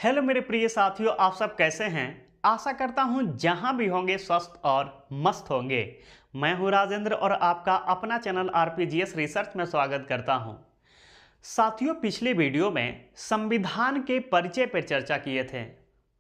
Hello मेरे प्रिय साथियों, आप सब कैसे हैं। आशा करता हूं जहां भी होंगे स्वस्थ और मस्त होंगे। मैं हूं राजेंद्र और आपका अपना चैनल आरपीजीएस रिसर्च में स्वागत करता हूं। साथियों, पिछले वीडियो में संविधान के परिचय पर चर्चा किए थे,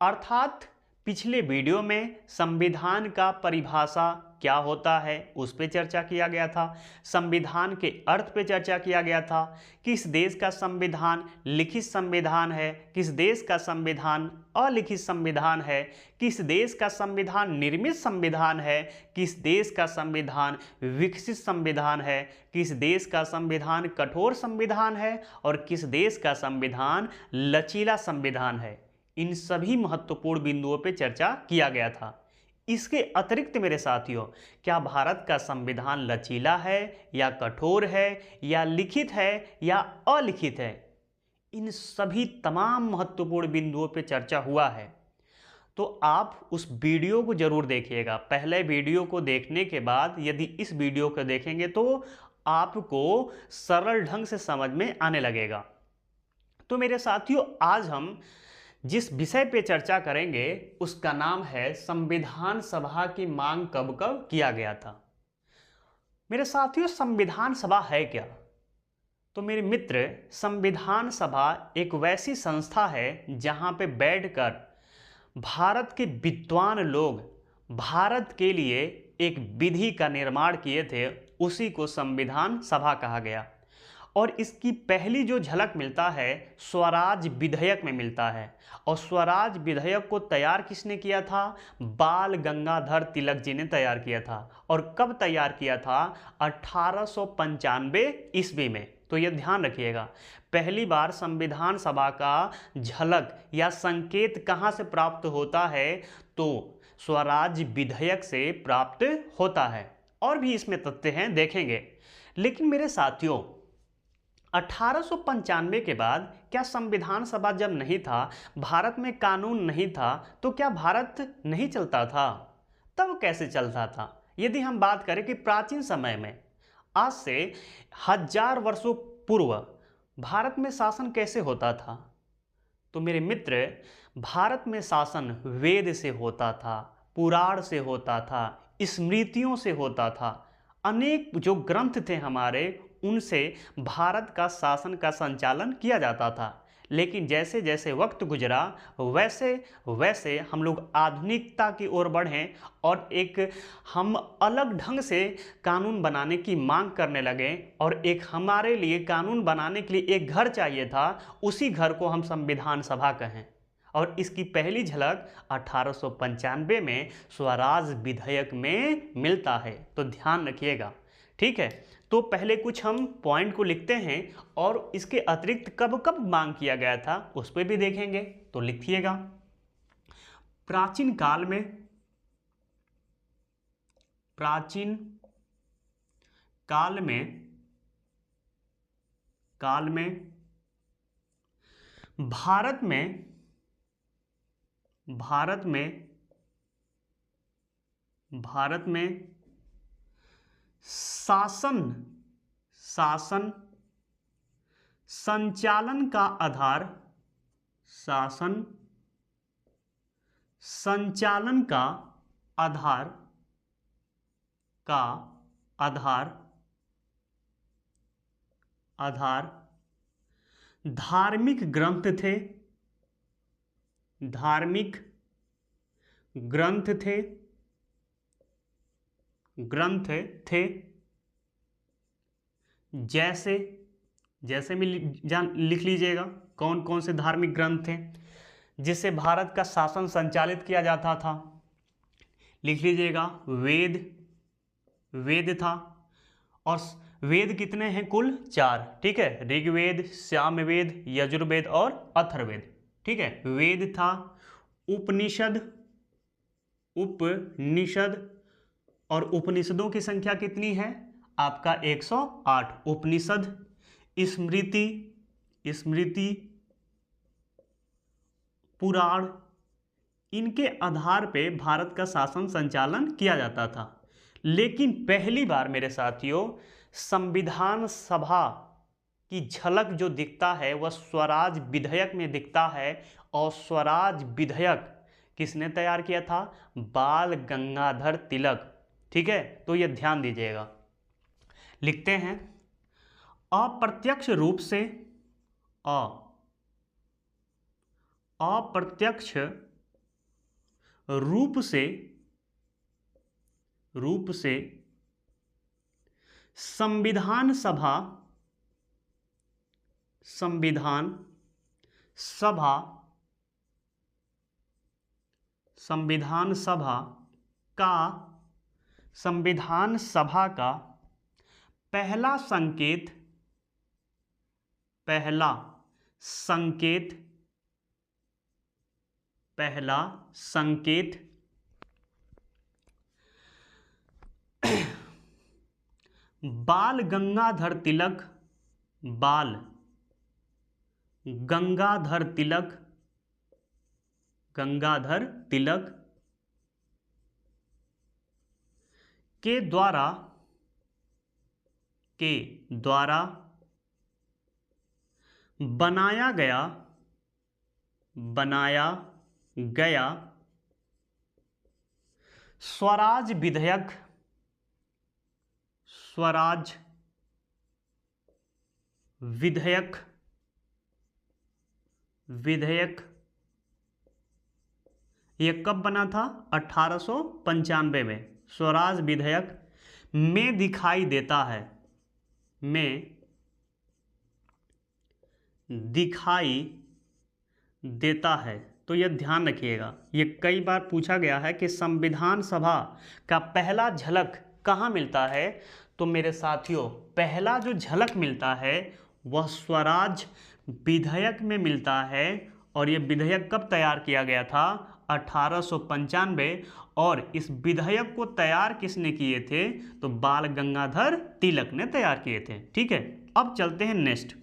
अर्थात पिछले वीडियो में संविधान का परिभाषा क्या होता है उस पर चर्चा किया गया था। संविधान के अर्थ पे चर्चा किया गया था। किस देश का संविधान लिखित संविधान है, किस देश का संविधान अलिखित संविधान है, किस देश का संविधान निर्मित संविधान है, किस देश का संविधान विकसित संविधान है, किस देश का संविधान कठोर संविधान है और किस देश का संविधान लचीला संविधान है। इन सभी महत्वपूर्ण बिंदुओं पर चर्चा किया गया था। इसके अतिरिक्त मेरे साथियों, क्या भारत का संविधान लचीला है या कठोर है या लिखित है या अलिखित है, इन सभी तमाम महत्वपूर्ण बिंदुओं पर चर्चा हुआ है। तो आप उस वीडियो को जरूर देखिएगा। पहले वीडियो को देखने के बाद यदि इस वीडियो को देखेंगे तो आपको सरल ढंग से समझ में आने लगेगा। तो मेरे साथियों, आज हम जिस विषय पे चर्चा करेंगे उसका नाम है संविधान सभा की मांग कब कब किया गया था। मेरे साथियों, संविधान सभा है क्या? तो मेरे मित्र, संविधान सभा एक वैसी संस्था है जहां पे बैठकर भारत के विद्वान लोग भारत के लिए एक विधि का निर्माण किए थे, उसी को संविधान सभा कहा गया। और इसकी पहली जो झलक मिलता है स्वराज विधेयक में मिलता है। और स्वराज विधेयक को तैयार किसने किया था? बाल गंगाधर तिलक जी ने तैयार किया था। और कब तैयार किया था? 1895 ईस्वी में। तो यह ध्यान रखिएगा, पहली बार संविधान सभा का झलक या संकेत कहां से प्राप्त होता है? तो स्वराज विधेयक से प्राप्त होता है। और भी इसमें तथ्य हैं, देखेंगे। लेकिन मेरे साथियों, 1895 के बाद क्या संविधान सभा जब नहीं था, भारत में कानून नहीं था, तो क्या भारत नहीं चलता था? तब कैसे चलता था? यदि हम बात करें कि प्राचीन समय में, आज से 1000 वर्षों पूर्व भारत में शासन कैसे होता था? तो मेरे मित्र, भारत में शासन वेद से होता था, पुराण से होता था, स्मृतियों से होता था। अनेक जो ग्रंथ थे हमारे, उनसे भारत का शासन का संचालन किया जाता था। लेकिन जैसे जैसे वक्त गुजरा वैसे वैसे हम लोग आधुनिकता की ओर बढ़े और एक हम अलग ढंग से कानून बनाने की मांग करने लगे। और एक हमारे लिए कानून बनाने के लिए एक घर चाहिए था, उसी घर को हम संविधान सभा कहें। और इसकी पहली झलक 1895 में स्वराज विधेयक में मिलता है। तो ध्यान रखिएगा, ठीक है। तो पहले कुछ हम पॉइंट को लिखते हैं और इसके अतिरिक्त कब कब मांग किया गया था उस पर भी देखेंगे। तो लिखिएगा, प्राचीन काल में भारत में शासन संचालन का आधार धार्मिक ग्रंथ थे। जैसे भी लिख लीजिएगा कौन कौन से धार्मिक ग्रंथ थे जिससे भारत का शासन संचालित किया जाता था। लिख लीजिएगा, वेद था। और वेद कितने हैं? कुल 4, ठीक है। ऋग्वेद, सामवेद, यजुर्वेद और अथर्ववेद, ठीक है। वेद था। उपनिषद और उपनिषदों की संख्या कितनी है? आपका 108 उपनिषद। स्मृति, पुराण, इनके आधार पे भारत का शासन संचालन किया जाता था। लेकिन पहली बार मेरे साथियों संविधान सभा की झलक जो दिखता है वह स्वराज विधेयक में दिखता है। और स्वराज विधेयक किसने तैयार किया था? बाल गंगाधर तिलक। ठीक है, तो ये ध्यान दीजिएगा। लिखते हैं, अप्रत्यक्ष रूप से अप्रत्यक्ष रूप से संविधान सभा का पहला संकेत बाल गंगाधर तिलक के द्वारा बनाया गया स्वराज विधेयक ये कब बना था? 1895 में। स्वराज विधेयक में दिखाई देता है। तो यह ध्यान रखिएगा, ये कई बार पूछा गया है कि संविधान सभा का पहला झलक कहाँ मिलता है? तो मेरे साथियों, पहला जो झलक मिलता है वह स्वराज विधेयक में मिलता है। और यह विधेयक कब तैयार किया गया था? 1895। और इस विधेयक को तैयार किसने किए थे? तो बाल गंगाधर तिलक ने तैयार किए थे। ठीक है, अब चलते हैं नेक्स्ट।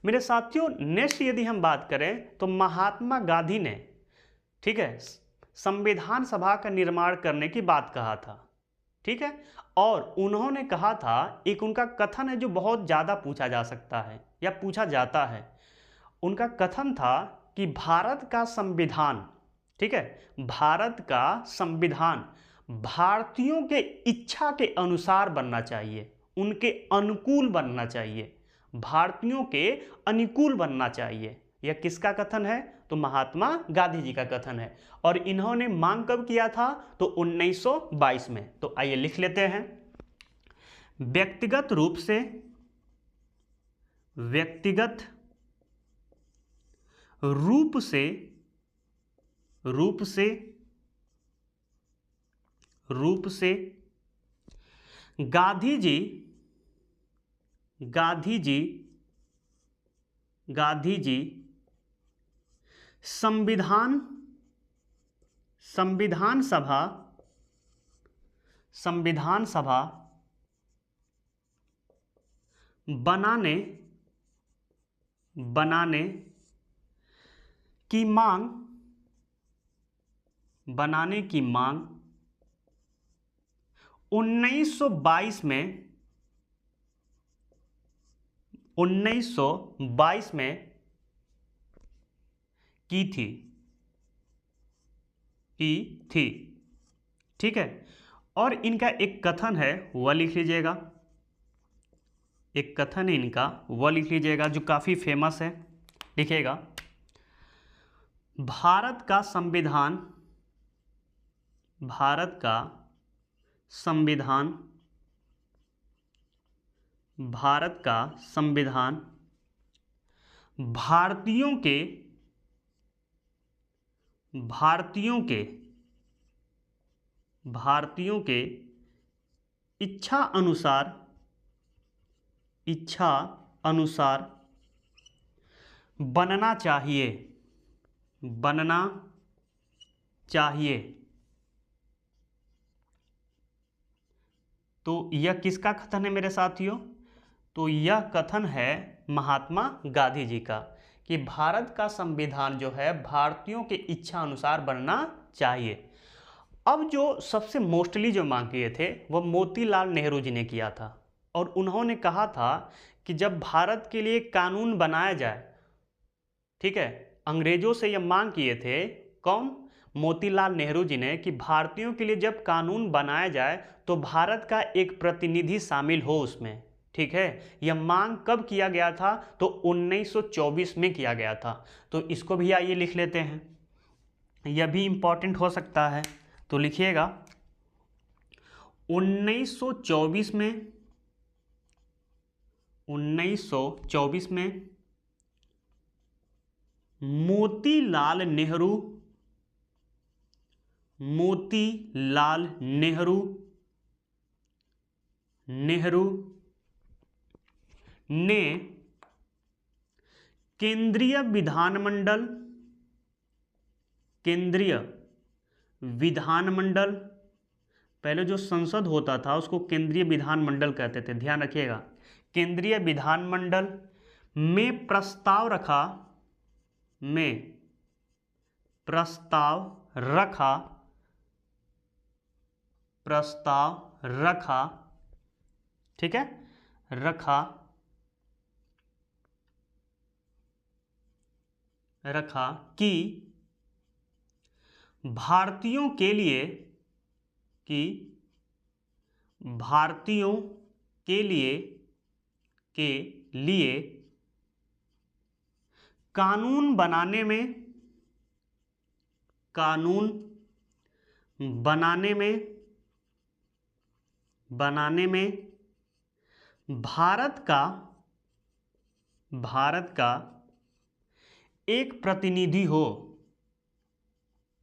मेरे साथियों, नेक्स्ट यदि हम बात करें तो महात्मा गांधी ने, ठीक है, संविधान सभा का निर्माण करने की बात कहा था। ठीक है, और उन्होंने कहा था, एक उनका कथन है जो बहुत ज़्यादा पूछा जा सकता है या पूछा जाता है। उनका कथन था कि भारत का संविधान, ठीक है, भारत का संविधान भारतीयों के इच्छा के अनुसार बनना चाहिए, उनके अनुकूल बनना चाहिए, भारतीयों के अनुकूल बनना चाहिए। यह किसका कथन है? तो महात्मा गांधी जी का कथन है। और इन्होंने मांग कब किया था? तो 1922 में। तो आइए लिख लेते हैं, व्यक्तिगत रूप से गांधी जी संविधान सभा बनाने की मांग 1922 में की थी। ठीक है, और इनका एक कथन है वह लिख लीजिएगा, एक कथन है इनका वह लिख लीजिएगा जो काफ़ी फेमस है। लिखिएगा, भारत का संविधान भारतीयों के इच्छा अनुसार बनना चाहिए। तो यह किसका कथन है मेरे साथियों? तो यह कथन है महात्मा गांधी जी का, कि भारत का संविधान जो है भारतीयों के इच्छा अनुसार बनना चाहिए। अब जो सबसे मोस्टली जो मांग किए थे वह मोतीलाल नेहरू जी ने किया था। और उन्होंने कहा था कि जब भारत के लिए कानून बनाया जाए, ठीक है, अंग्रेजों से यह मांग किए थे, कौन? मोतीलाल नेहरू जी ने, कि भारतीयों के लिए जब कानून बनाया जाए तो भारत का एक प्रतिनिधि शामिल हो उसमें। ठीक है, यह मांग कब किया गया था? तो 1924 में किया गया था। तो इसको भी आइए लिख लेते हैं, यह भी इंपॉर्टेंट हो सकता है। तो लिखिएगा 1924 में, 1924 में मोतीलाल नेहरू, मोतीलाल नेहरू, नेहरू ने केंद्रीय विधानमंडल, केंद्रीय विधानमंडल, पहले जो संसद होता था उसको केंद्रीय विधानमंडल कहते थे, ध्यान रखिएगा, केंद्रीय विधानमंडल में प्रस्ताव रखा, में प्रस्ताव रखा, प्रस्ताव रखा, ठीक है, रखा, रखा कि भारतीयों के लिए, कि भारतीयों के लिए कानून बनाने में, कानून बनाने में भारत का एक प्रतिनिधि हो,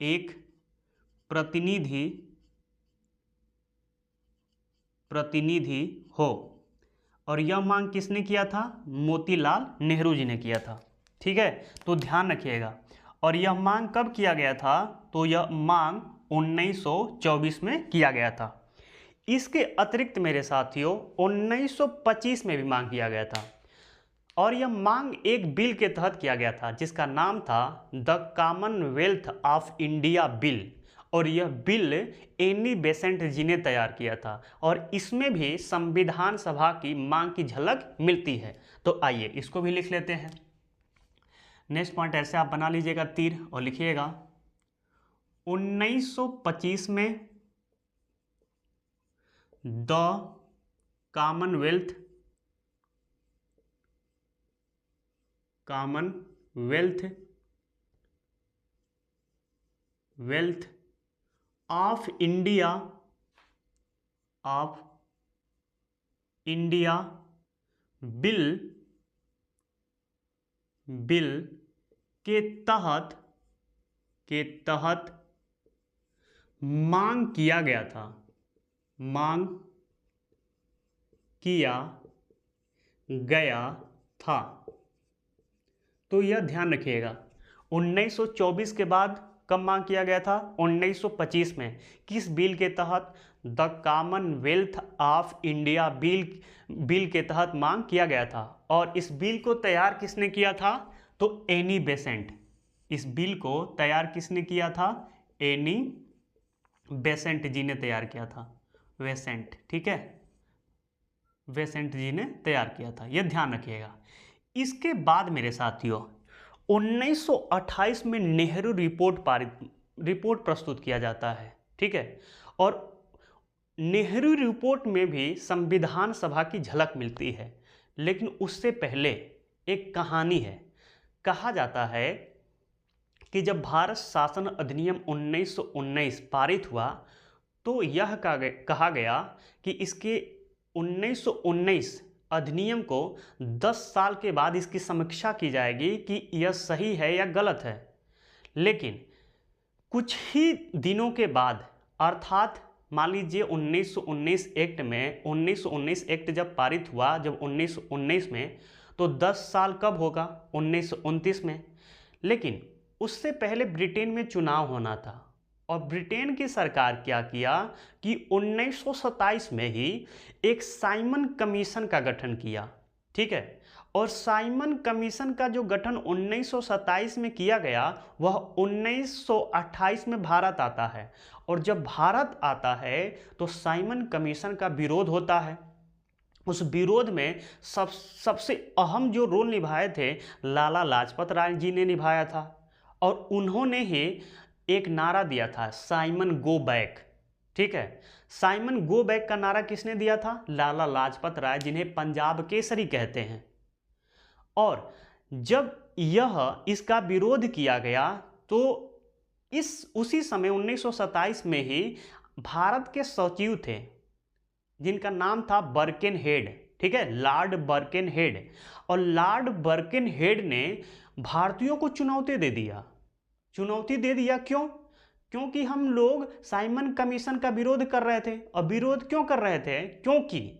एक प्रतिनिधि हो। और यह मांग किसने किया था? मोतीलाल नेहरू जी ने किया था। ठीक है, तो ध्यान रखिएगा। और यह मांग कब किया गया था? तो यह मांग 1924 में किया गया था। इसके अतिरिक्त मेरे साथियों 1925 में भी मांग किया गया था, और यह मांग एक बिल के तहत किया गया था जिसका नाम था the Commonwealth of India bill, और यह बिल एनी बेसेंट जी ने तैयार किया था, और इसमें भी संविधान सभा की मांग की झलक मिलती है। तो आइए इसको भी लिख लेते हैं। नेक्स्ट पॉइंट ऐसे आप बना लीजिएगा तीर और लिखिएगा 1925 में the Commonwealth of India bill के तहत मांग किया गया था, मांग किया गया था। तो यह ध्यान रखिएगा 1924 के बाद कब मांग किया गया था? 1925 में। किस बिल के तहत? The Commonwealth of India bill के तहत मांग किया गया था। और इस बिल को तैयार किसने किया था? तो एनी बेसेंट। इस बिल को तैयार किसने किया था? एनी बेसेंट जी ने तैयार किया था। बेसेंट, ठीक है, बेसेंट जी ने तैयार किया था, यह ध्यान रखिएगा। इसके बाद मेरे साथियों 1928 में नेहरू रिपोर्ट प्रस्तुत किया जाता है। ठीक है, और नेहरू रिपोर्ट में भी संविधान सभा की झलक मिलती है, लेकिन उससे पहले एक कहानी है। कहा जाता है कि जब भारत शासन अधिनियम 1919 पारित हुआ तो यह कहा गया कि इसके 1919 अधिनियम को 10 साल के बाद इसकी समीक्षा की जाएगी कि यह सही है या गलत है। लेकिन कुछ ही दिनों के बाद, अर्थात मान लीजिए 1919 एक्ट में, 1919 एक्ट जब पारित हुआ, जब 1919 में, तो 10 साल कब होगा? 1929 में। लेकिन उससे पहले ब्रिटेन में चुनाव होना था, और ब्रिटेन की सरकार क्या किया कि 1927 में ही एक साइमन कमीशन का गठन किया। ठीक है, और साइमन कमीशन का जो गठन 1927 में किया गया वह 1928 में भारत आता है, और जब भारत आता है तो साइमन कमीशन का विरोध होता है, उस विरोध में सबसे अहम जो रोल निभाए थे लाला लाजपत राय जी ने निभाया था। और उन्होंने ही एक नारा दिया था, साइमन गो बैक। ठीक है, साइमन गो बैक का नारा किसने दिया था? लाला लाजपत राय, जिन्हें पंजाब केसरी कहते हैं। और जब इसका विरोध किया गया तो उसी समय 1927 में ही भारत के सचिव थे जिनका नाम था बर्केनहेड। ठीक है, लॉर्ड बर्केनहेड। और लॉर्ड बर्केनहेड ने भारतीयों को चुनौती दे दिया। क्यों? क्योंकि हम लोग साइमन कमीशन का विरोध कर रहे थे। और विरोध क्यों कर रहे थे? क्योंकि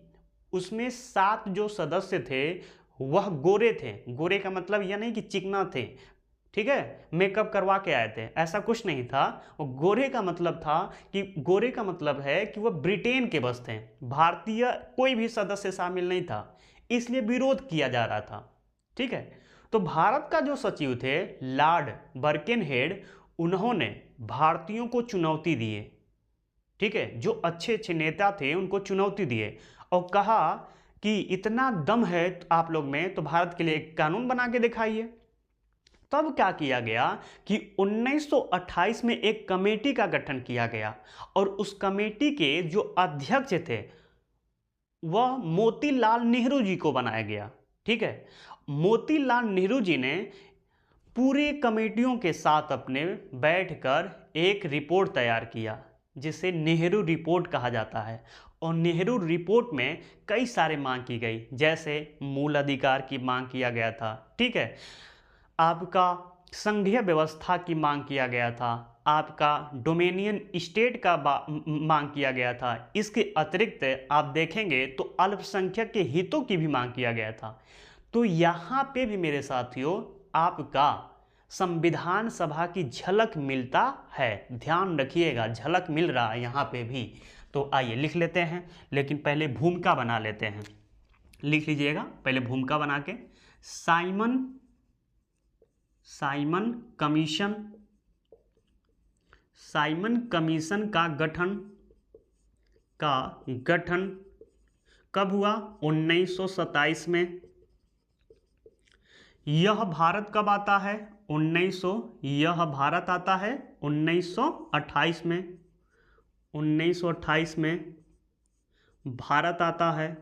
उसमें 7 जो सदस्य थे वह गोरे थे। गोरे का मतलब यह नहीं कि चिकना थे, ठीक है, मेकअप करवा के आए थे, ऐसा कुछ नहीं था। और गोरे का मतलब है कि वह ब्रिटेन के बस थे, भारतीय कोई भी सदस्य शामिल नहीं था, इसलिए विरोध किया जा रहा था। ठीक है, तो भारत का जो सचिव थे लॉर्ड बर्केनहेड, उन्होंने भारतीयों को चुनौती दिए। ठीक है, जो अच्छे अच्छे नेता थे उनको चुनौती दिए और कहा कि इतना दम है आप लोग में तो भारत के लिए एक कानून बना के दिखाइए। तब क्या किया गया कि 1928 में एक कमेटी का गठन किया गया और उस कमेटी के जो अध्यक्ष थे वह मोतीलाल नेहरू जी को बनाया गया। ठीक है, मोतीलाल नेहरू जी ने पूरे कमेटियों के साथ अपने बैठकर एक रिपोर्ट तैयार किया जिसे नेहरू रिपोर्ट कहा जाता है। और नेहरू रिपोर्ट में कई सारे मांग की गई, जैसे मूल अधिकार की मांग किया गया था। ठीक है, आपका संघीय व्यवस्था की मांग किया गया था, आपका डोमेनियन स्टेट का मांग किया गया था। इसके अतिरिक्त आप देखेंगे तो अल्पसंख्यक के हितों की भी मांग किया गया था। तो यहाँ पे भी मेरे साथियों आपका संविधान सभा की झलक मिलता है। ध्यान रखिएगा, झलक मिल रहा है यहाँ पे भी। तो आइए लिख लेते हैं, लेकिन पहले भूमिका बना लेते हैं। लिख लीजिएगा पहले भूमिका बना के। साइमन कमीशन का गठन कब हुआ? 1927 में। यह भारत कब आता है? यह भारत आता है 1928 में। 1928 में भारत आता है।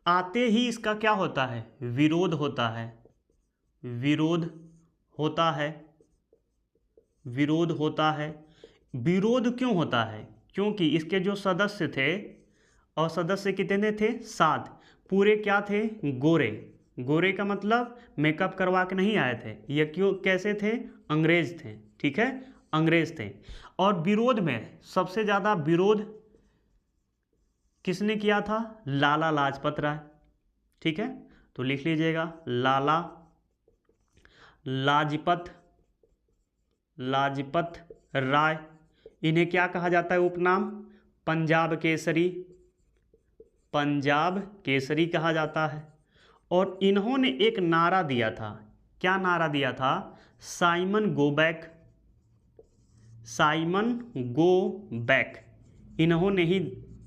आते ही इसका क्या होता है? विरोध होता है। विरोध क्यों होता है? क्योंकि इसके जो सदस्य थे, और सदस्य कितने थे? 7। पूरे क्या थे? गोरे का मतलब मेकअप करवा के नहीं आए थे। ये कैसे थे? अंग्रेज थे। ठीक है, अंग्रेज थे। और विरोध में सबसे ज़्यादा विरोध किसने किया था? लाला लाजपत राय। ठीक है, तो लिख लीजिएगा लाला लाजपत राय। इन्हें क्या कहा जाता है उपनाम? पंजाब केसरी कहा जाता है। और इन्होंने एक नारा दिया था। क्या नारा दिया था? Simon go back. इन्होंने ही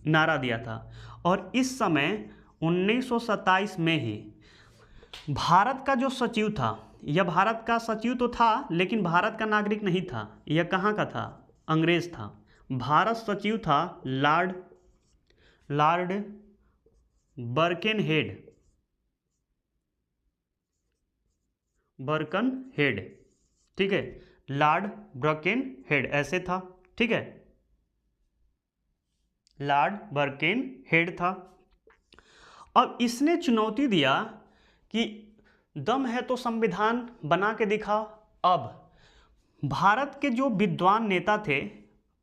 नारा दिया था। और इस समय 1927 में ही भारत का जो सचिव था, यह भारत का सचिव तो था लेकिन भारत का नागरिक नहीं था। यह कहाँ का था? अंग्रेज था। भारत सचिव था लॉर्ड बर्केनहेड। ठीक है, लॉर्ड बर्केनहेड ऐसे था। ठीक है, लॉर्ड बर्केनहेड था। अब इसने चुनौती दिया कि दम है तो संविधान बना के दिखाओ। अब भारत के जो विद्वान नेता थे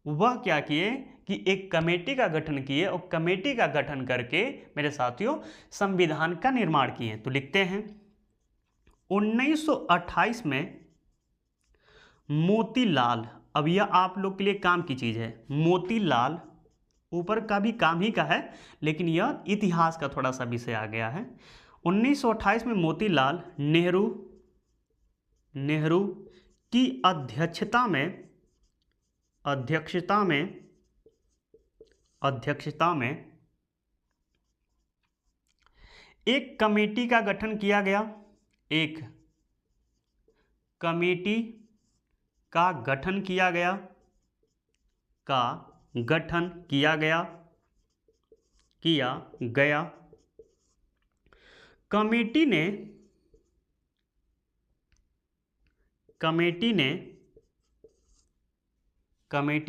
वह क्या किए कि एक कमेटी का गठन किए और कमेटी का गठन करके मेरे साथियों संविधान का निर्माण किए। तो लिखते हैं 1928 में मोतीलाल, अब यह आप लोग के लिए काम की चीज़ है, मोतीलाल ऊपर का भी काम ही का है लेकिन यह इतिहास का थोड़ा सा विषय आ गया है। 1928 में मोतीलाल नेहरू की अध्यक्षता में अध्यक्षता में एक कमेटी का गठन किया गया। एक कमेटी का गठन किया गया। कमेटी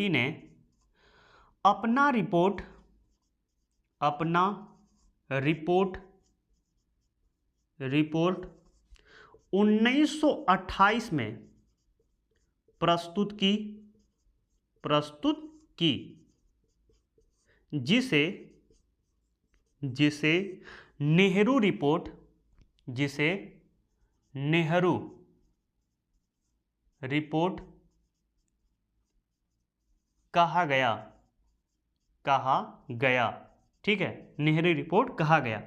ने अपना रिपोर्ट 1928 में प्रस्तुत की, जिसे नेहरू रिपोर्ट कहा गया। ठीक है, नेहरू रिपोर्ट कहा गया।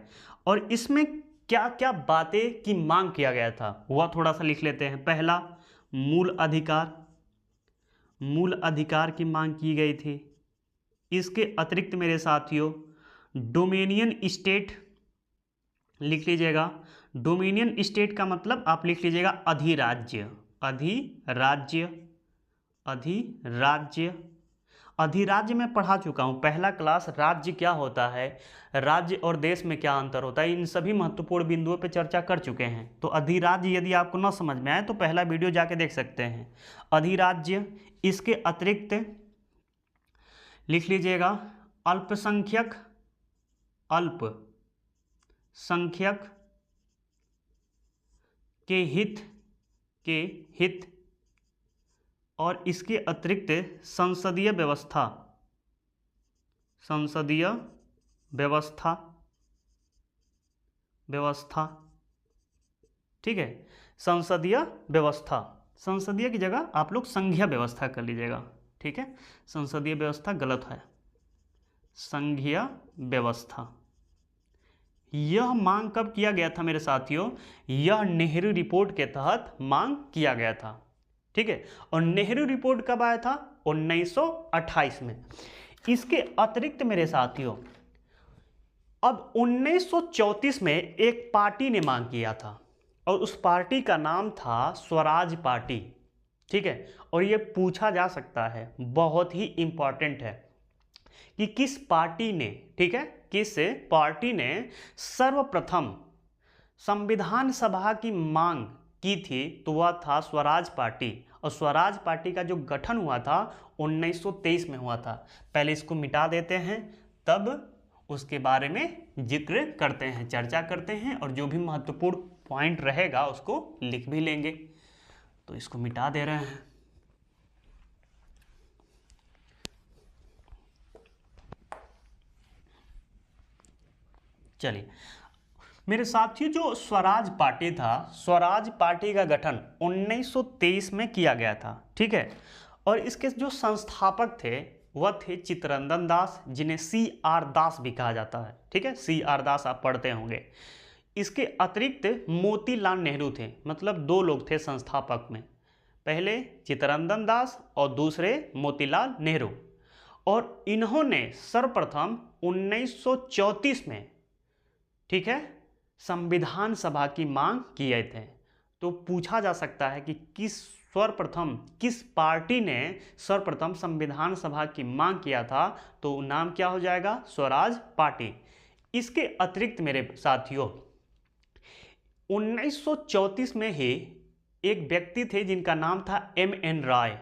और इसमें क्या क्या बातें की मांग किया गया था वह थोड़ा सा लिख लेते हैं। पहला, मूल अधिकार की मांग की गई थी। इसके अतिरिक्त मेरे साथियों डोमिनियन स्टेट लिख लीजिएगा। डोमिनियन स्टेट का मतलब आप लिख लीजिएगा अधिराज्य में पढ़ा चुका हूँ, पहला क्लास राज्य क्या होता है, राज्य और देश में क्या अंतर होता है, इन सभी महत्वपूर्ण बिंदुओं पे चर्चा कर चुके हैं। तो अधिराज्य यदि आपको न समझ में आए तो पहला वीडियो जाके देख सकते हैं। अधिराज्य, इसके अतिरिक्त लिख लीजिएगा अल्पसंख्यक के हित और इसके अतिरिक्त संसदीय व्यवस्था। ठीक है, संसदीय व्यवस्था, संसदीय की जगह आप लोग संघीय व्यवस्था कर लीजिएगा। ठीक है, संसदीय व्यवस्था गलत है, संघीय व्यवस्था। यह मांग कब किया गया था मेरे साथियों, यह नेहरू रिपोर्ट के तहत मांग किया गया था। ठीक है, और नेहरू रिपोर्ट कब आया था, 1928 में। इसके अतिरिक्त मेरे साथियों अब 1934 में एक पार्टी ने मांग किया था और उस पार्टी का नाम था स्वराज पार्टी। ठीक है, और ये पूछा जा सकता है, बहुत ही इंपॉर्टेंट है कि किस पार्टी ने, ठीक है, किस पार्टी ने सर्वप्रथम संविधान सभा की मांग की थी, तो वह था स्वराज पार्टी। और स्वराज पार्टी का जो गठन हुआ था 1923 में हुआ था। पहले इसको मिटा देते हैं, तब उसके बारे में जिक्र करते हैं, चर्चा करते हैं, और जो भी महत्वपूर्ण पॉइंट रहेगा उसको लिख भी लेंगे। तो इसको मिटा दे रहे हैं। चलिए मेरे साथियों, जो स्वराज पार्टी था, स्वराज पार्टी का गठन 1923 में किया गया था। ठीक है, और इसके जो संस्थापक थे वह थे चित्तरंजन दास, जिन्हें CR दास भी कहा जाता है। ठीक है, CR दास आप पढ़ते होंगे। इसके अतिरिक्त मोतीलाल नेहरू थे, मतलब दो लोग थे संस्थापक में, पहले चित्तरंजन दास और दूसरे मोतीलाल नेहरू। और इन्होंने सर्वप्रथम 1934 में, ठीक है, संविधान सभा की मांग किए थे। तो पूछा जा सकता है कि किस पार्टी ने सर्वप्रथम संविधान सभा की मांग किया था, तो नाम क्या हो जाएगा, स्वराज पार्टी। इसके अतिरिक्त मेरे साथियों 1934 में ही एक व्यक्ति थे जिनका नाम था MN राय,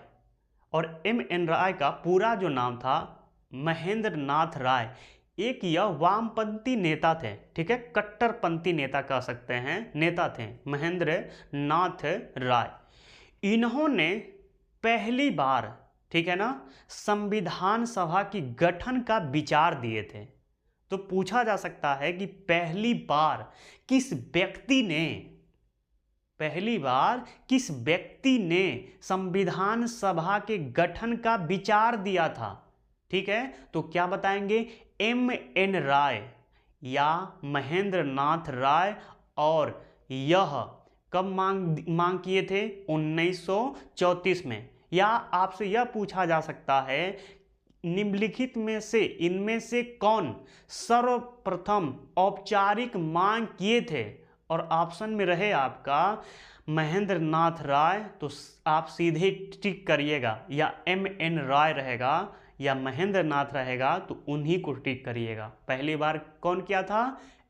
और MN राय का पूरा जो नाम था महेंद्र नाथ राय। एक यह वामपंथी नेता थे, ठीक है, कट्टरपंथी नेता कह सकते हैं, नेता थे महेंद्र नाथ राय। इन्होंने पहली बार, ठीक है ना, संविधान सभा की गठन का विचार दिए थे। तो पूछा जा सकता है कि पहली बार किस व्यक्ति ने संविधान सभा के गठन का विचार दिया था। ठीक है, तो क्या बताएंगे, MN राय या महेंद्र नाथ राय। और यह कब मांग किए थे, 1934 में। या आपसे यह पूछा जा सकता है निम्नलिखित में से इनमें से कौन सर्वप्रथम औपचारिक मांग किए थे, और ऑप्शन में रहे आपका महेंद्र नाथ राय, तो आप सीधे टिक करिएगा, या MN राय रहेगा या महेंद्र नाथ रहेगा तो उन्हीं को टिक करिएगा। पहली बार कौन किया था?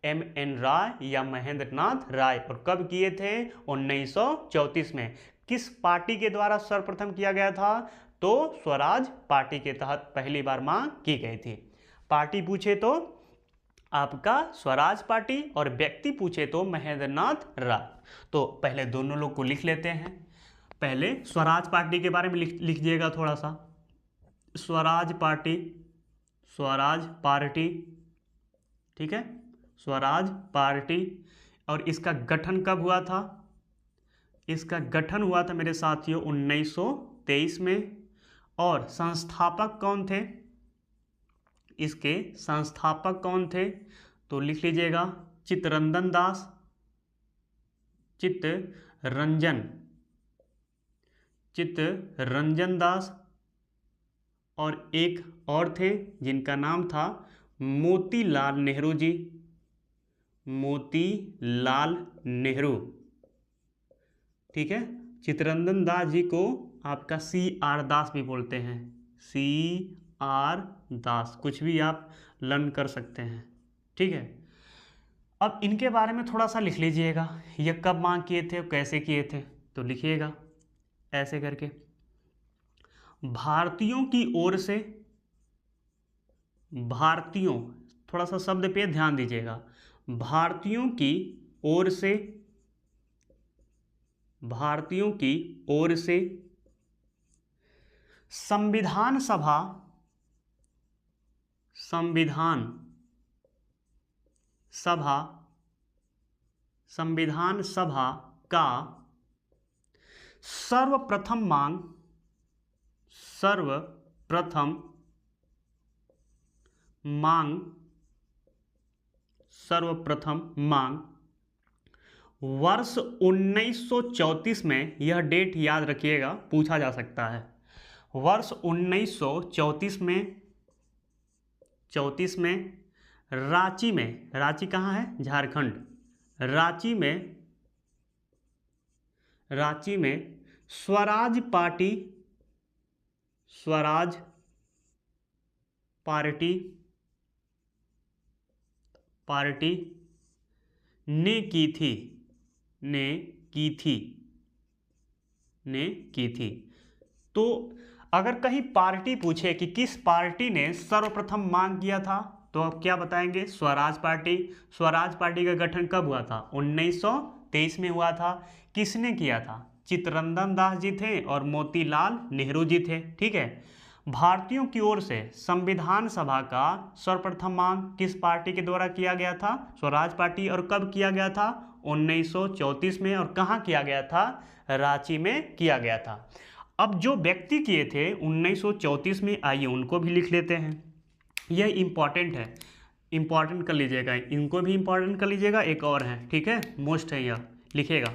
MN राय या महेंद्र नाथ राय। और कब किए थे? 1934 में। किस पार्टी के द्वारा सर्वप्रथम किया गया था? तो स्वराज पार्टी के तहत पहली बार मांग की गई थी। पार्टी पूछे तो आपका स्वराज पार्टी और व्यक्ति पूछे तो महेंद्र नाथ राय। तो पहले दोनों लोग को लिख लेते हैं। पहले स्वराज पार्टी के बारे में लिखिएगा थोड़ा सा। स्वराज पार्टी, स्वराज पार्टी, ठीक है, स्वराज पार्टी। और इसका गठन कब हुआ था? इसका गठन हुआ था मेरे साथियों 1923 में। और संस्थापक कौन थे? इसके संस्थापक कौन थे? तो लिख लीजिएगा चित्तरंजन दास, चित्तरंजन दास। और एक और थे जिनका नाम था मोतीलाल नेहरू जी, मोतीलाल नेहरू, ठीक है। चित्तरंजन दास जी को आपका CR दास भी बोलते हैं, CR दास, कुछ भी आप लर्न कर सकते हैं, ठीक है। अब इनके बारे में थोड़ा सा लिख लीजिएगा, ये कब मांग किए थे, कैसे किए थे, तो लिखिएगा ऐसे करके। भारतीयों की ओर से, भारतीयों, थोड़ा सा शब्द पे ध्यान दीजिएगा, भारतीयों की ओर से, भारतीयों की ओर से संविधान सभा, संविधान सभा, संविधान सभा का सर्वप्रथम मांग, सर्वप्रथम मांग, सर्वप्रथम मांग वर्ष 1934 में, यह डेट याद रखिएगा, पूछा जा सकता है। वर्ष 1934 में, 34 में रांची में, रांची कहाँ है? झारखंड। रांची में, रांची में Swaraj party, Swaraj party, party ने की थी, ने की थी, ने की थी। तो अगर कहीं पार्टी पूछे कि किस पार्टी ने सर्वप्रथम मांग किया था, तो आप क्या बताएंगे? स्वराज पार्टी। स्वराज पार्टी का गठन कब हुआ था? 1923 में हुआ था। किसने किया था? चित्तरंजन दास जी थे और मोतीलाल नेहरू जी थे, ठीक है। भारतीयों की ओर से संविधान सभा का सर्वप्रथम मांग किस पार्टी के द्वारा किया गया था? स्वराज पार्टी। और कब किया गया था? 1934 में। और कहाँ किया गया था? रांची में किया गया था। अब जो व्यक्ति किए थे 1934 में, आइए उनको भी लिख लेते हैं। यह इंपॉर्टेंट है, इंपॉर्टेंट कर लीजिएगा, इनको भी इंपॉर्टेंट कर लीजिएगा। एक और है, ठीक है, मोस्ट है, यह लिखिएगा।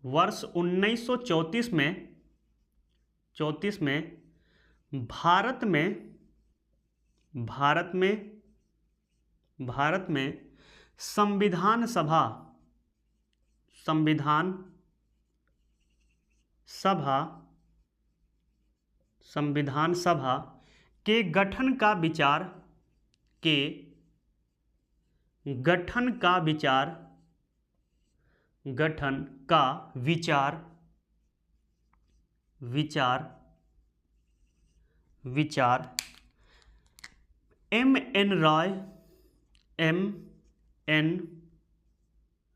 वर्ष 1934 में, 34 में भारत में, भारत में, भारत में संविधान सभा, संविधान सभा, संविधान सभा के गठन का विचार, के गठन का विचार, गठन का विचार, विचार, विचार MN राय, MN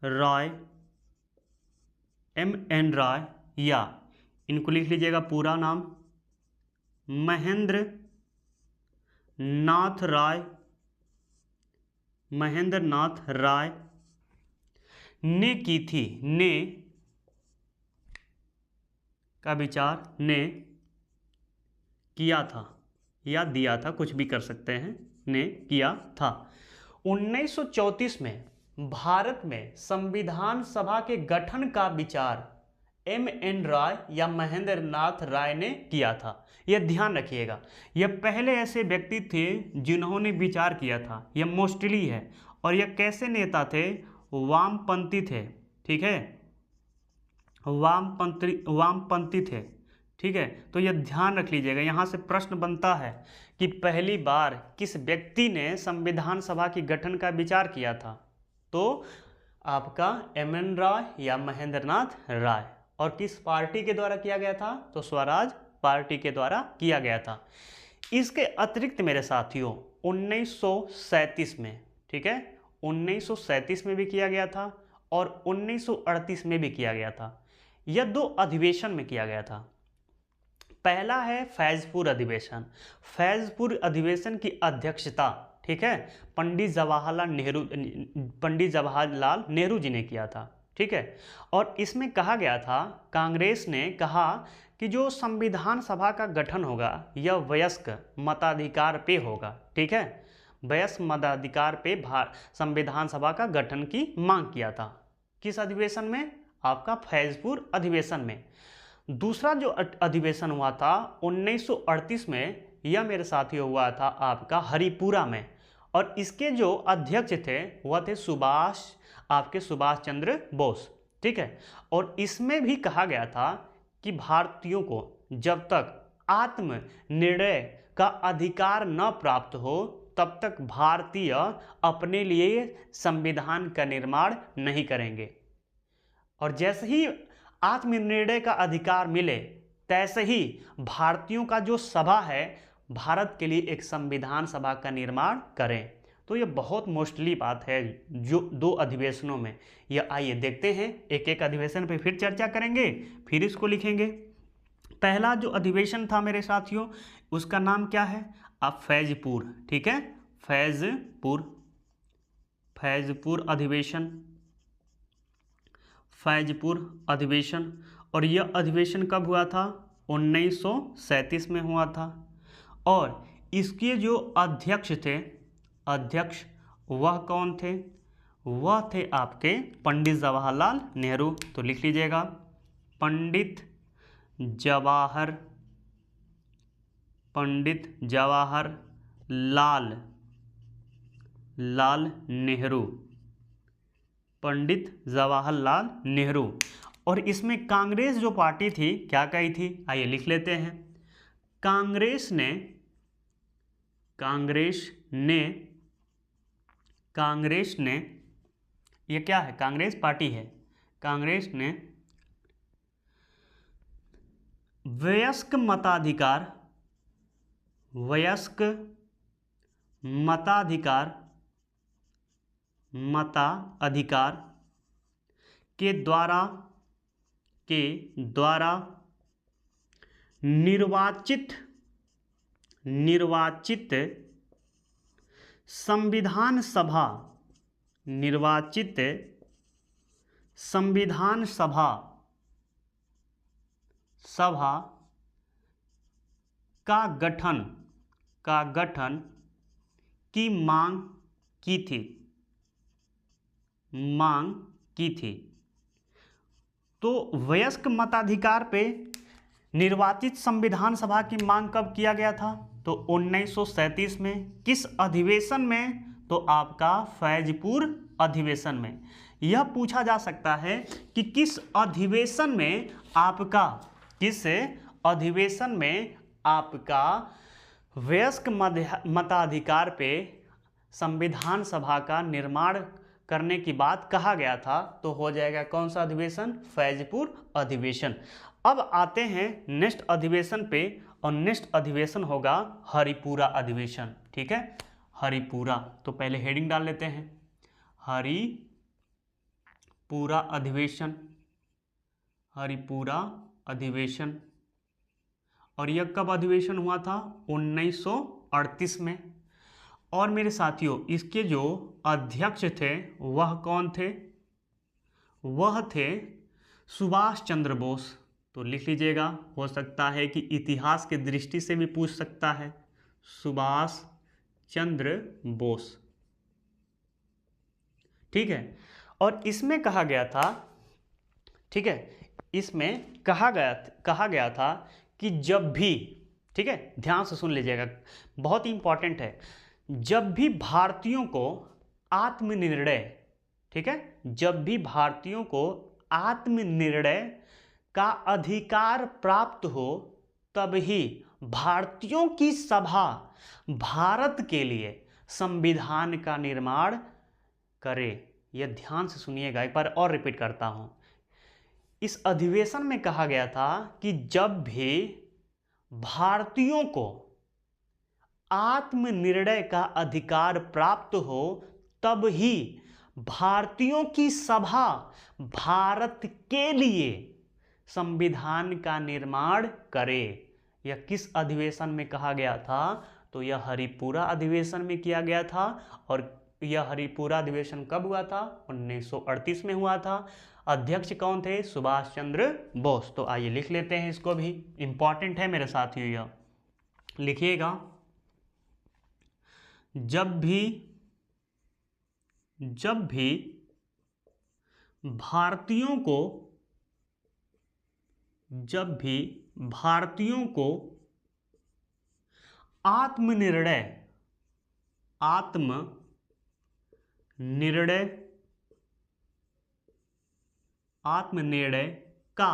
राय, MN राय, या इनको लिख लीजिएगा पूरा नाम, महेंद्र नाथ राय, महेंद्र नाथ राय ने की थी, ने का विचार, ने किया था या दिया था, कुछ भी कर सकते हैं, ने किया था। 1934 में भारत में संविधान सभा के गठन का विचार M.N. रॉय या महेंद्र नाथ राय ने किया था। यह ध्यान रखिएगा, यह पहले ऐसे व्यक्ति थे जिन्होंने विचार किया था, यह मोस्टली है। और यह कैसे नेता थे? वामपंथी थे, ठीक है, वामपंथी थे, ठीक है। तो यह ध्यान रख लीजिएगा, यहाँ से प्रश्न बनता है कि पहली बार किस व्यक्ति ने संविधान सभा की गठन का विचार किया था? तो आपका M.N. रॉय या महेंद्र नाथ राय। और किस पार्टी के द्वारा किया गया था? तो स्वराज पार्टी के द्वारा किया गया था। इसके अतिरिक्त मेरे साथियों 1937 में, ठीक है, 1937 में भी किया गया था और 1938 में भी किया गया था। यह 2 अधिवेशन में किया गया था। पहला है फैजपुर अधिवेशन। फैजपुर अधिवेशन की अध्यक्षता, ठीक है, पंडित जवाहरलाल नेहरू जी ने किया था, ठीक है। और इसमें कहा गया था, कांग्रेस ने कहा कि जो संविधान सभा का गठन होगा यह वयस्क मताधिकार पे होगा, ठीक है। वयस्क मताधिकार पे संविधान सभा का गठन की मांग किया था। किस अधिवेशन में? आपका फैजपुर अधिवेशन में। दूसरा जो अधिवेशन हुआ था 1938 में, यह मेरे साथियों हुआ था आपका हरिपुरा में। और इसके जो अध्यक्ष थे वह थे सुभाष चंद्र बोस, ठीक है। और इसमें भी कहा गया था कि भारतीयों को जब तक आत्मनिर्णय का अधिकार न प्राप्त हो तब तक भारतीय अपने लिए संविधान का निर्माण नहीं करेंगे। और जैसे ही आत्मनिर्णय का अधिकार मिले तैसे ही भारतीयों का जो सभा है भारत के लिए एक संविधान सभा का निर्माण करें। तो ये बहुत मोस्टली बात है जो 2 अधिवेशनों में। यह आइए देखते हैं, एक एक अधिवेशन पे फिर चर्चा करेंगे, फिर इसको लिखेंगे। पहला जो अधिवेशन था मेरे साथियों उसका नाम क्या है? आप फैजपुर, ठीक है, फैजपुर अधिवेशन। और यह अधिवेशन कब हुआ था? 1937 में हुआ था। और इसके जो अध्यक्ष वह कौन थे? वह थे आपके पंडित जवाहरलाल नेहरू। तो लिख लीजिएगा, पंडित जवाहरलाल नेहरू, पंडित जवाहरलाल नेहरू। और इसमें कांग्रेस जो पार्टी थी क्या कही थी? आइए लिख लेते हैं। कांग्रेस ने ये क्या है? कांग्रेस पार्टी है। कांग्रेस ने वयस्क मताधिकार के द्वारा निर्वाचित संविधान सभा का गठन की मांग की थी। तो वयस्क मताधिकार पे निर्वाचित संविधान सभा की मांग कब किया गया था? तो 1937 में। किस अधिवेशन में? तो आपका फैजपुर अधिवेशन में। यह पूछा जा सकता है कि किस अधिवेशन में आपका वयस्क मताधिकार पे संविधान सभा का निर्माण करने की बात कहा गया था। तो हो जाएगा कौन सा अधिवेशन? फैजपुर अधिवेशन। अब आते हैं नेक्स्ट अधिवेशन पे, और नेक्स्ट अधिवेशन होगा हरिपुरा अधिवेशन, ठीक है, हरिपुरा। तो पहले हेडिंग डाल लेते हैं, हरिपुरा अधिवेशन। और यह कब अधिवेशन हुआ था? 1938 में। और मेरे साथियों इसके जो अध्यक्ष थे वह कौन थे? वह थे सुभाष चंद्र बोस। तो लिख लीजिएगा, हो सकता है कि इतिहास के दृष्टि से भी पूछ सकता है, सुभाष चंद्र बोस, ठीक है। और इसमें कहा गया था, ठीक है, इसमें कहा गया था कि जब भी, ठीक है, ध्यान से सुन लीजिएगा, बहुत ही इंपॉर्टेंट है, जब भी भारतीयों को आत्मनिर्णय, ठीक है, जब भी भारतीयों को आत्मनिर्णय का अधिकार प्राप्त हो, तब ही भारतीयों की सभा भारत के लिए संविधान का निर्माण करे। यह ध्यान से सुनिएगा, एक बार और रिपीट करता हूं। इस अधिवेशन में कहा गया था कि जब भी भारतीयों को आत्मनिर्णय का अधिकार प्राप्त हो, तब ही भारतीयों की सभा भारत के लिए संविधान का निर्माण करे। यह किस अधिवेशन में कहा गया था? तो यह हरिपुरा अधिवेशन में किया गया था। और यह हरिपुरा अधिवेशन कब हुआ था? 1938 में हुआ था। अध्यक्ष कौन थे? सुभाष चंद्र बोस। तो आइए लिख लेते हैं इसको भी, इंपॉर्टेंट है मेरे साथियों, यह लिखिएगा। जब भी भारतीयों को आत्मनिर्णय का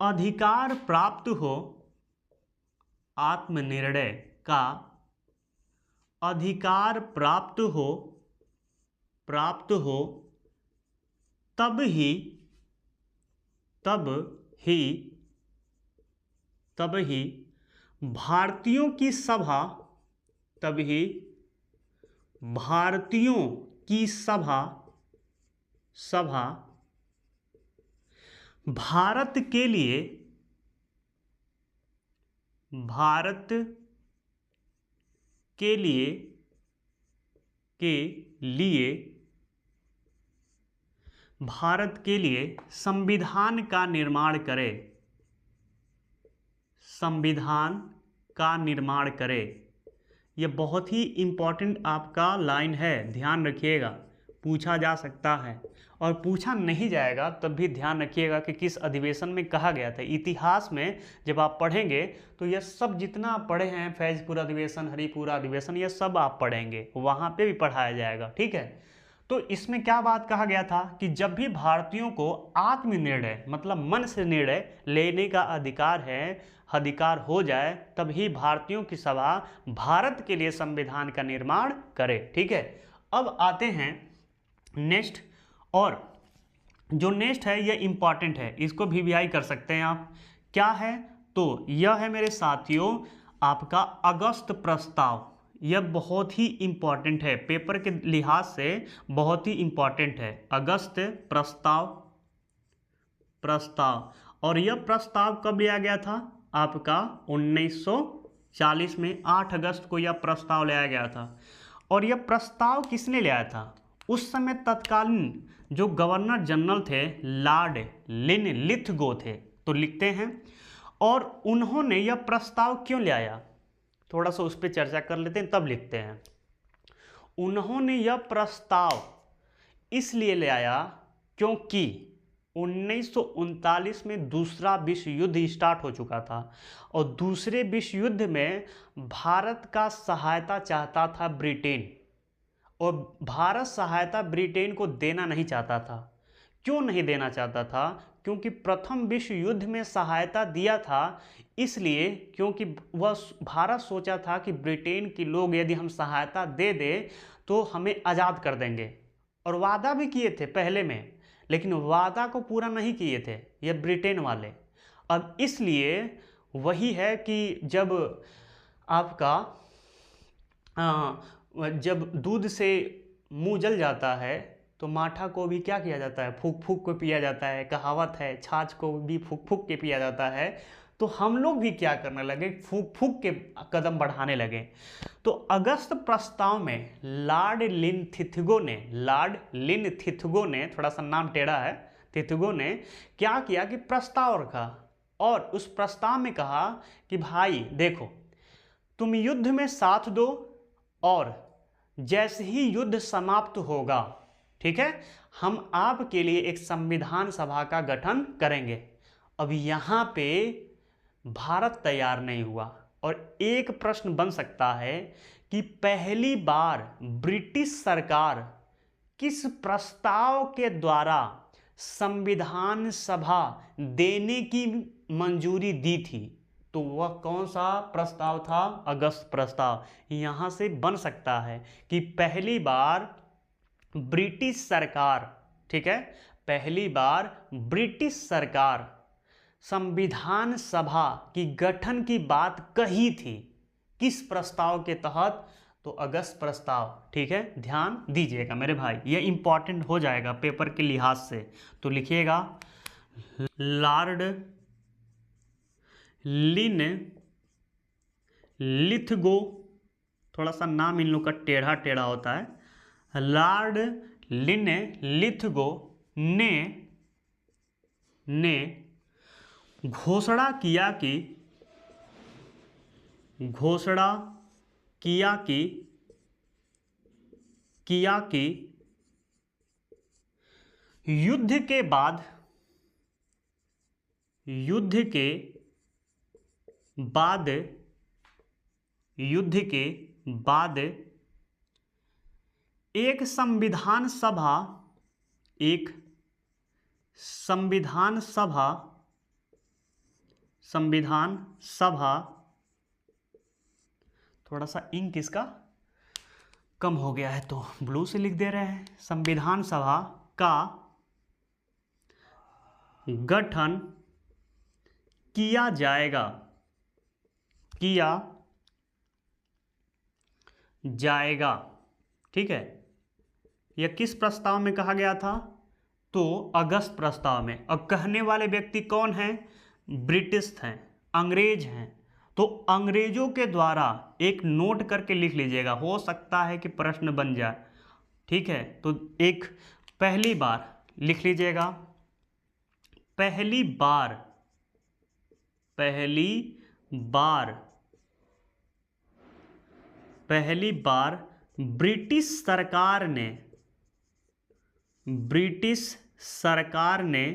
अधिकार प्राप्त हो, आत्मनिर्णय का अधिकार प्राप्त हो, तब ही भारतीयों की सभा भारत के लिए संविधान का निर्माण करे। यह बहुत ही इंपॉर्टेंट आपका लाइन है, ध्यान रखिएगा, पूछा जा सकता है और पूछा नहीं जाएगा तब भी ध्यान रखिएगा कि किस अधिवेशन में कहा गया था। इतिहास में जब आप पढ़ेंगे तो यह सब जितना आप पढ़े हैं, फैजपुर अधिवेशन, हरिपुरा अधिवेशन, यह सब आप पढ़ेंगे, वहाँ पे भी पढ़ाया जाएगा, ठीक है। तो इसमें क्या बात कहा गया था कि जब भी भारतीयों को आत्मनिर्णय मतलब मन से निर्णय लेने का अधिकार हो जाए, तभी भारतीयों की सभा भारत के लिए संविधान का निर्माण करे, ठीक है। अब आते हैं नेक्स्ट, और जो नेक्स्ट है यह इंपॉर्टेंट है, इसको वीवीआई कर सकते हैं आप। क्या है? तो यह है मेरे साथियों आपका अगस्त प्रस्ताव। यह बहुत ही इंपॉर्टेंट है, पेपर के लिहाज से बहुत ही इंपॉर्टेंट है। अगस्त प्रस्ताव और यह प्रस्ताव कब लिया गया था? आपका 1940 में 8 अगस्त को यह प्रस्ताव लाया गया था। और यह प्रस्ताव किसने लाया था? उस समय तत्कालीन जो गवर्नर जनरल थे लॉर्ड लिनलिथगो थे। तो लिखते हैं, और उन्होंने यह प्रस्ताव क्यों लाया, थोड़ा सा उस पर चर्चा कर लेते हैं तब लिखते हैं। उन्होंने यह प्रस्ताव इसलिए लाया क्योंकि 1939 में दूसरा विश्व युद्ध स्टार्ट हो चुका था और दूसरे विश्व युद्ध में भारत का सहायता चाहता था ब्रिटेन, और भारत सहायता ब्रिटेन को देना नहीं चाहता था। क्यों नहीं देना चाहता था? क्योंकि प्रथम विश्व युद्ध में सहायता दिया था इसलिए क्योंकि वह भारत सोचा था कि ब्रिटेन के लोग यदि हम सहायता दे दें तो हमें आज़ाद कर देंगे, और वादा भी किए थे पहले में, लेकिन वादा को पूरा नहीं किए थे ये ब्रिटेन वाले। अब इसलिए वही है कि जब आपका जब दूध से मुंह जल जाता है तो माठा को भी क्या किया जाता है? फूक फूक के पिया जाता है। कहावत है, छाछ को भी फूक फूक के पिया जाता है। तो हम लोग भी क्या करने लगे? फूक फूक के कदम बढ़ाने लगे। तो अगस्त प्रस्ताव में लॉर्ड लिनथिथगो ने, थोड़ा सा नाम टेढ़ा है, थिथगो ने क्या किया कि प्रस्ताव रखा, और उस प्रस्ताव में कहा कि भाई देखो, तुम युद्ध में साथ दो, और जैसे ही युद्ध समाप्त होगा, ठीक है, हम आपके लिए एक संविधान सभा का गठन करेंगे। अब यहाँ पे भारत तैयार नहीं हुआ और एक प्रश्न बन सकता है कि पहली बार ब्रिटिश सरकार किस प्रस्ताव के द्वारा संविधान सभा देने की मंजूरी दी थी, तो वह कौन सा प्रस्ताव था? अगस्त प्रस्ताव। यहां से बन सकता है कि पहली बार ब्रिटिश सरकार, ठीक है, पहली बार ब्रिटिश सरकार संविधान सभा की गठन की बात कही थी, किस प्रस्ताव के तहत? तो अगस्त प्रस्ताव। ठीक है, ध्यान दीजिएगा मेरे भाई, ये इंपॉर्टेंट हो जाएगा पेपर के लिहाज से। तो लिखिएगा लॉर्ड लिन लिथगो, थोड़ा सा नाम इन लोग का टेढ़ा टेढ़ा होता है। लॉर्ड लिन लिथगो ने घोषणा किया कि युद्ध के बाद एक संविधान सभा, थोड़ा सा इंक इसका कम हो गया है तो ब्लू से लिख दे रहे हैं। संविधान सभा का गठन किया जाएगा। ठीक है, यह किस प्रस्ताव में कहा गया था? तो अगस्त प्रस्ताव में। अब कहने वाले व्यक्ति कौन हैं? ब्रिटिश हैं, अंग्रेज हैं। तो अंग्रेजों के द्वारा एक नोट करके लिख लीजिएगा, हो सकता है कि प्रश्न बन जाए। ठीक है, तो एक पहली बार लिख लीजिएगा, पहली बार ब्रिटिश सरकार ने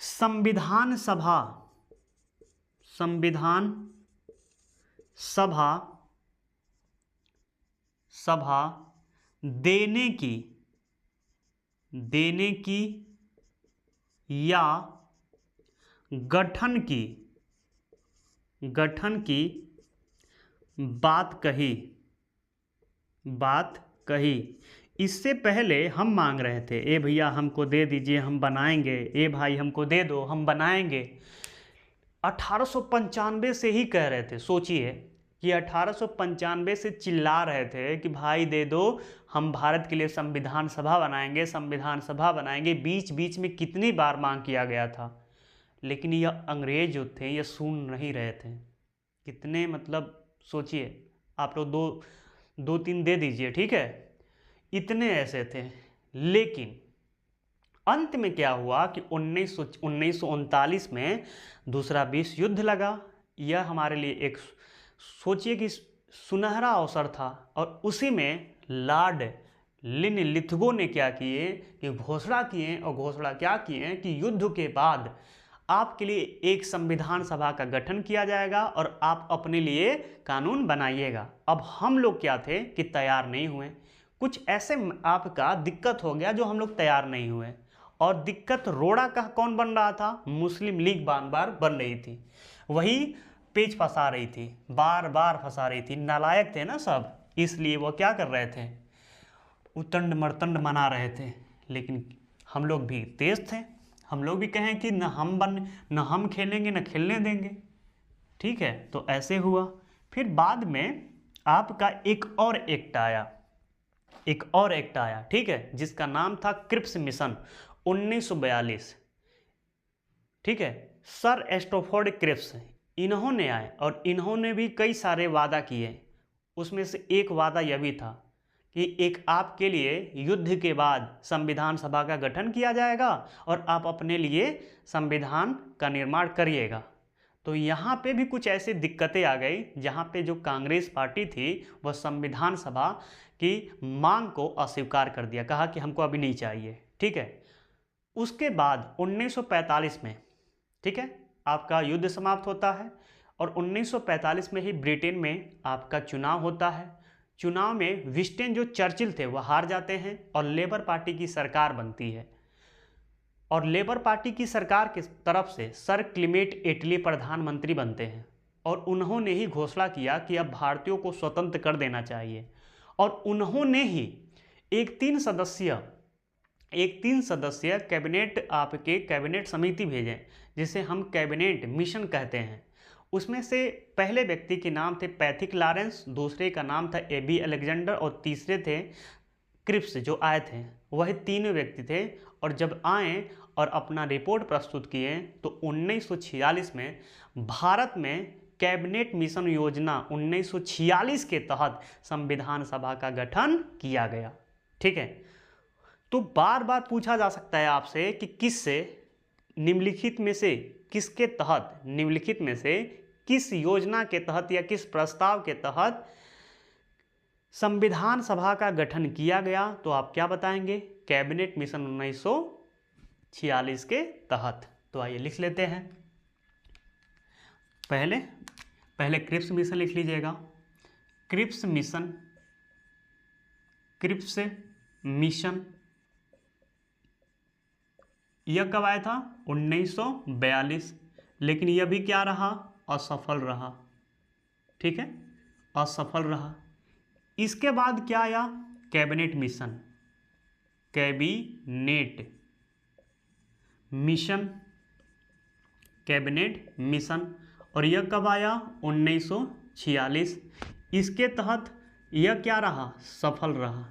संविधान सभा देने की या गठन की बात कही। इससे पहले हम मांग रहे थे, ए भैया हमको दे दीजिए, हम बनाएंगे, ए भाई हमको दे दो, हम बनाएंगे। 1895 से ही कह रहे थे। सोचिए कि 1895 से चिल्ला रहे थे कि भाई दे दो, हम भारत के लिए संविधान सभा बनाएंगे। बीच बीच में कितनी बार मांग किया गया था, लेकिन यह अंग्रेज जो थे ये सुन नहीं रहे थे। कितने, मतलब सोचिए, आप लोग दो तीन दे दीजिए, ठीक है, इतने ऐसे थे। लेकिन अंत में क्या हुआ कि 1939 में दूसरा विश्व युद्ध लगा। यह हमारे लिए एक, सोचिए कि सुनहरा अवसर था। और उसी में लॉर्ड लिन लिथगो ने क्या किए कि घोषणा क्या किए कि युद्ध के बाद आपके लिए एक संविधान सभा का गठन किया जाएगा और आप अपने लिए कानून बनाइएगा। अब हम लोग क्या थे कि तैयार नहीं हुए। कुछ ऐसे आपका दिक्कत हो गया जो हम लोग तैयार नहीं हुए। और दिक्कत रोड़ा का कौन बन रहा था? मुस्लिम लीग बार बार बन रही थी, वही पेच फंसा रही थी, बार बार फंसा रही थी। नालायक थे ना सब, इसलिए वो क्या कर रहे थे? उतंड मर्तंड मना रहे थे। लेकिन हम लोग भी तेज थे, हम लोग भी कहें कि न हम खेलेंगे न खेलने देंगे। ठीक है, तो ऐसे हुआ। फिर बाद में आपका एक और एक्ट आया, ठीक है, जिसका नाम था क्रिप्स मिशन 1942। ठीक है, सर स्टैफोर्ड क्रिप्स इन्होंने आए और इन्होंने भी कई सारे वादा किए। उसमें से एक वादा यह भी था कि एक आपके लिए युद्ध के बाद संविधान सभा का गठन किया जाएगा और आप अपने लिए संविधान का निर्माण करिएगा। तो यहाँ पे भी कुछ ऐसी दिक्कतें आ गई जहाँ पे जो कांग्रेस पार्टी थी वह संविधान सभा की मांग को अस्वीकार कर दिया, कहा कि हमको अभी नहीं चाहिए। ठीक है, उसके बाद 1945 में, ठीक है, आपका युद्ध समाप्त होता है और 1945 में ही ब्रिटेन में आपका चुनाव होता है। चुनाव में विंस्टन जो चर्चिल थे वह हार जाते हैं और लेबर पार्टी की सरकार बनती है। और लेबर पार्टी की सरकार की तरफ से सर क्लीमेट एटली प्रधानमंत्री बनते हैं और उन्होंने ही घोषणा किया कि अब भारतीयों को स्वतंत्र कर देना चाहिए। और उन्होंने ही एक तीन सदस्यीय कैबिनेट, आपके कैबिनेट समिति भेजें जिसे हम कैबिनेट मिशन कहते हैं। उसमें से पहले व्यक्ति के नाम थे पैथिक लॉरेंस, दूसरे का नाम था एबी अलेक्जेंडर और तीसरे थे क्रिप्स जो आए थे। वह तीनों व्यक्ति थे और जब आए और अपना रिपोर्ट प्रस्तुत किए तो 1946 में भारत में कैबिनेट मिशन योजना 1946 के तहत संविधान सभा का गठन किया गया। ठीक है, तो बार बार पूछा जा सकता है आपसे कि किससे, निम्नलिखित में से किसके तहत, निम्नलिखित में से किस योजना के तहत या किस प्रस्ताव के तहत संविधान सभा का गठन किया गया, तो आप क्या बताएंगे? कैबिनेट मिशन 1946 के तहत। तो आइए लिख लेते हैं। पहले क्रिप्स मिशन लिख लीजिएगा। क्रिप्स मिशन यह कब आया था? 1942, लेकिन यह भी क्या रहा? असफल रहा। ठीक है, असफल रहा। इसके बाद क्या आया? कैबिनेट मिशन, और यह कब आया? 1946। इसके तहत यह क्या रहा? सफल रहा।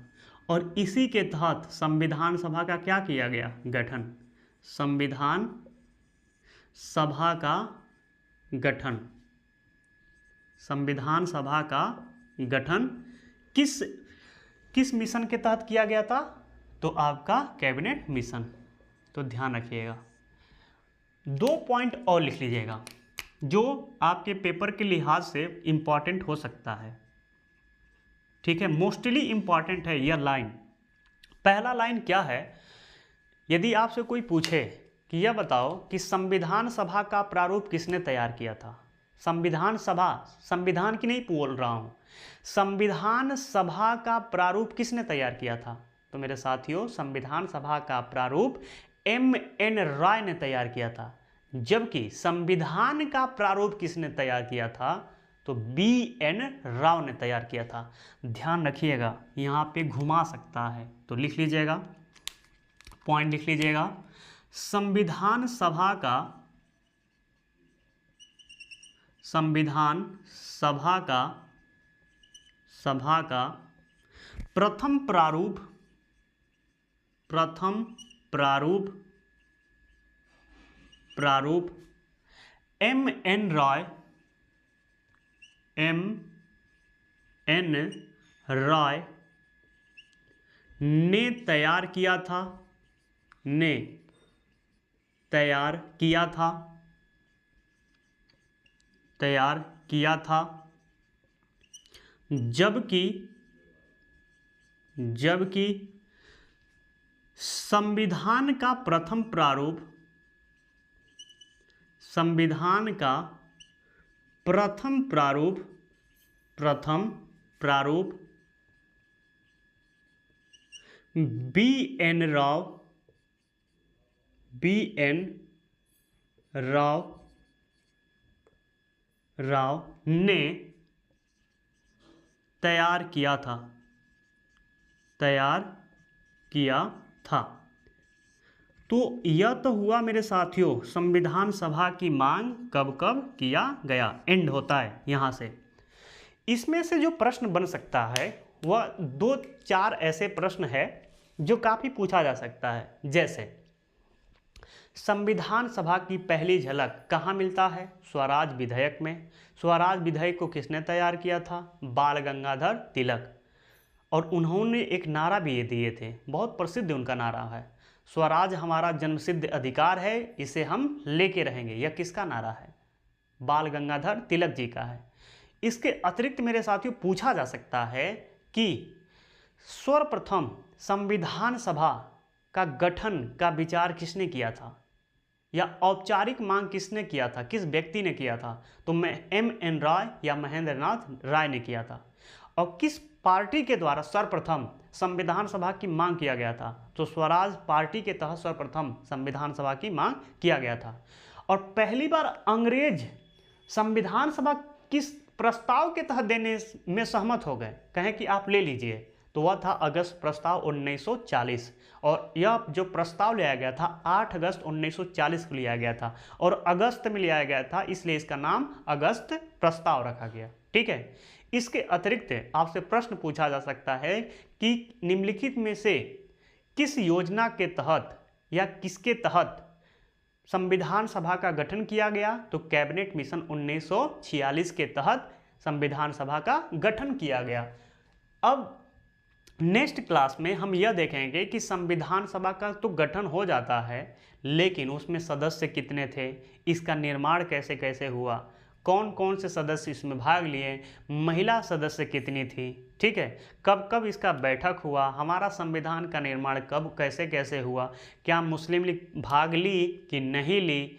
और इसी के तहत संविधान सभा का क्या किया गया? गठन। संविधान सभा का गठन किस मिशन के तहत किया गया था? तो आपका कैबिनेट मिशन। तो ध्यान रखिएगा। 2 पॉइंट और लिख लीजिएगा जो आपके पेपर के लिहाज से इंपॉर्टेंट हो सकता है। ठीक है, मोस्टली इंपॉर्टेंट है यह लाइन। पहला लाइन क्या है? यदि आपसे कोई पूछे कि यह बताओ कि संविधान सभा का प्रारूप किसने तैयार किया था? संविधान की नहीं बोल रहा हूं, संविधान सभा का प्रारूप किसने तैयार किया था? तो मेरे साथियों, संविधान सभा का प्रारूप M.N. रॉय ने तैयार किया था। जबकि संविधान का प्रारूप किसने तैयार किया था? तो B.N. राव ने तैयार किया था। ध्यान रखिएगा, यहाँ पे घुमा सकता है, तो लिख लीजिएगा, पॉइंट लिख लीजिएगा। संविधान सभा का प्रथम प्रारूप M.N. रॉय ने तैयार किया था। जबकि संविधान का प्रथम प्रारूप B.N. राव ने तैयार किया था। तो यह तो हुआ मेरे साथियों संविधान सभा की मांग कब किया गया, एंड होता है यहां से। इसमें से जो प्रश्न बन सकता है वह 2-4 ऐसे प्रश्न है जो काफी पूछा जा सकता है। जैसे संविधान सभा की पहली झलक कहाँ मिलता है? स्वराज विधेयक में। स्वराज विधेयक को किसने तैयार किया था? बाल गंगाधर तिलक। और उन्होंने एक नारा भी दिए थे, बहुत प्रसिद्ध उनका नारा है, स्वराज हमारा जन्मसिद्ध अधिकार है, इसे हम लेके रहेंगे। यह किसका नारा है? बाल गंगाधर तिलक जी का है। इसके अतिरिक्त मेरे साथियों पूछा जा सकता है कि सर्वप्रथम संविधान सभा का गठन का विचार किसने किया था, या औपचारिक मांग किसने किया था, किस व्यक्ति ने किया था? तो मैं M.N. राय या महेंद्र नाथ राय ने किया था। और किस पार्टी के द्वारा सर्वप्रथम संविधान सभा की मांग किया गया था? तो स्वराज पार्टी के तहत सर्वप्रथम संविधान सभा की मांग किया गया था। और पहली बार अंग्रेज संविधान सभा किस प्रस्ताव के तहत देने में सहमत हो गए, कहें कि आप ले लीजिए, तो वह था अगस्त प्रस्ताव 1940। और यह जो प्रस्ताव लिया गया था 8 अगस्त 1940 को लिया गया था, और अगस्त में लिया गया था, इसलिए इसका नाम अगस्त प्रस्ताव रखा गया। ठीक है। इसके अतिरिक्त आपसे प्रश्न पूछा जा सकता है कि निम्नलिखित में से किस योजना के तहत या किसके तहत संविधान सभा का गठन किया गया? तो कैबिनेट मिशन 1946 के तहत संविधान सभा का गठन किया गया। अब नेक्स्ट क्लास में हम यह देखेंगे कि संविधान सभा का तो गठन हो जाता है, लेकिन उसमें सदस्य कितने थे, इसका निर्माण कैसे कैसे हुआ, कौन कौन से सदस्य इसमें भाग लिए, महिला सदस्य कितनी थी, ठीक है, कब कब इसका बैठक हुआ, हमारा संविधान का निर्माण कब कैसे कैसे हुआ, क्या मुस्लिम लीग भाग ली कि नहीं ली,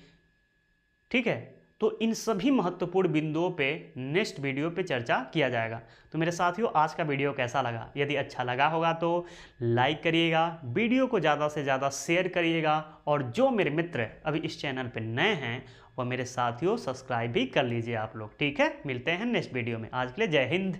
ठीक है। तो इन सभी महत्वपूर्ण बिंदुओं पे नेक्स्ट वीडियो पे चर्चा किया जाएगा। तो मेरे साथियों, आज का वीडियो कैसा लगा? यदि अच्छा लगा होगा तो लाइक करिएगा, वीडियो को ज़्यादा से ज़्यादा शेयर करिएगा, और जो मेरे मित्र अभी इस चैनल पे नए हैं वह मेरे साथियों सब्सक्राइब भी कर लीजिए आप लोग। ठीक है, मिलते हैं नेक्स्ट वीडियो में। आज के लिए जय हिंद।